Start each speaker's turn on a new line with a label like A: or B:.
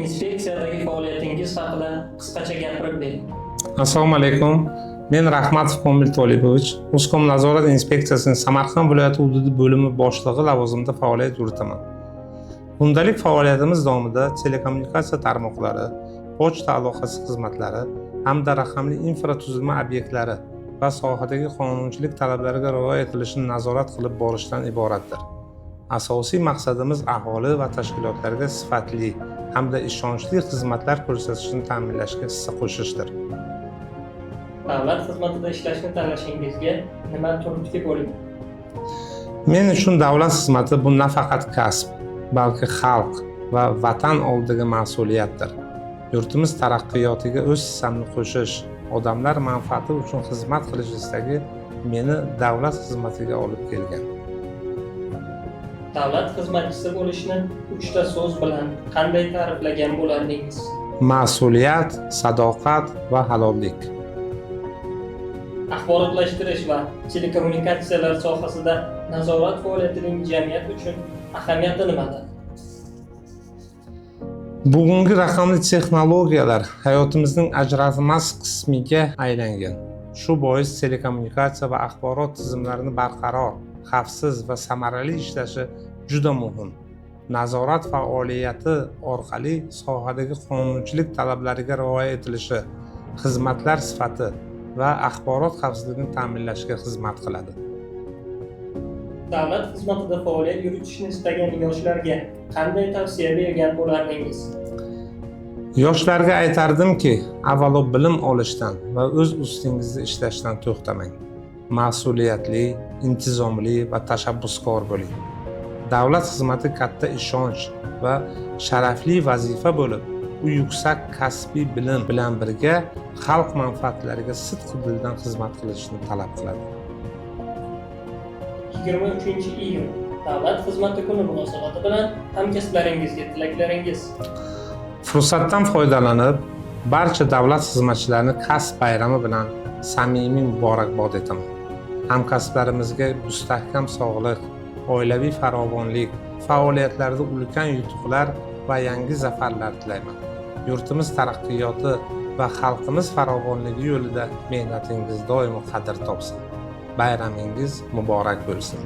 A: Inspeksiyadagi faoliyatingiz haqida qisqacha gapirib bering.
B: Assalomu alaykum. Men Rahmatov Komil Tolibovich, Uzcom nazorat inspeksiyasining Samarqand viloyati hududiy bo'limi boshlig'i lavozimida faoliyat yuritaman. Kundalik faoliyatimiz davomida telekommunikatsiya tarmoqlari, pochta aloqasi xizmatlari hamda raqamli infratuzilma obyektlari va sohadagi qonunchilik talablariga rioya etilishini nazorat qilib borishdan iboratdir. Asosiy maqsadimiz aholi va tashkilotlarga sifatli hamda ishonchli xizmatlar ko'rsatishni ta'minlashga hissa qo'shishdir.
A: Davlat xizmatida ishlashni tanlashingizga nima turtki bo'lgan?
B: Men uchun davlat xizmati bu nafaqat kasb, balki xalq va vatan oldidagi mas'uliyatdir. Yurtimiz taraqqiyotiga o'z hissamni qo'shish, odamlar manfaati uchun xizmat qilish istagi meni davlat xizmatiga olib kelgan.
A: Davlat xizmatchisi bo'lishni 3 ta so'z bilan qanday ta'riflagan bo'lardingiz?
B: Mas'uliyat, sadoqat va halollik.
A: Axborotlashtirish va telekommunikatsiyalar sohasida nazorat faoliyatining jamiyat uchun ahamiyati nimada?
B: Bugungi raqamli texnologiyalar hayotimizning ajralmas qismiga aylangan. Shu bois telekommunikatsiya va axborot tizimlarini barqaror, xavfsiz va samarali ishlashi juda muhim. Nazorat faoliyati orqali sohadagi qonunchilik talablariga rioya etilishi, xizmatlar sifati va axborot xavfsizligini ta'minlashga xizmat qiladi.
A: Davlat xizmatida faoliyat yuritishni istagan yoshlarga qanday tavsiya bergan bo'lardingiz?
B: Yoshlarga aytardimki, avvalo bilim olishdan va o'z ustingizda ishlashdan to'xtamang. Mas'uliyatli, intizomli va tashabbuskor bo'ling. Davlat xizmati katta ishonch va sharafli vazifa bo'lib, u yuksak kasbiy bilim bilan birga xalq manfaatlariga sidq-dildan xizmat qilishni talab qiladi.
A: 23-iyun Davlat xizmati kuni munosabati bilan hamkasblaringizga tilaklaringiz.
B: Fursatdan foydalanib, barcha davlat xizmatchilarini kasb bayrami bilan samimiy muborakbod etaman. Hamkasblarimizga mustahkam sog'lik, oilaviy farovonlik, faoliyatlarda ulkan yutuqlar va yangi zafarlar tilayman. Yurtimiz taraqqiyoti va xalqimiz farovonligi yo'lida mehnatingiz doimo qadr topsin. Bayramingiz muborak bo'lsin.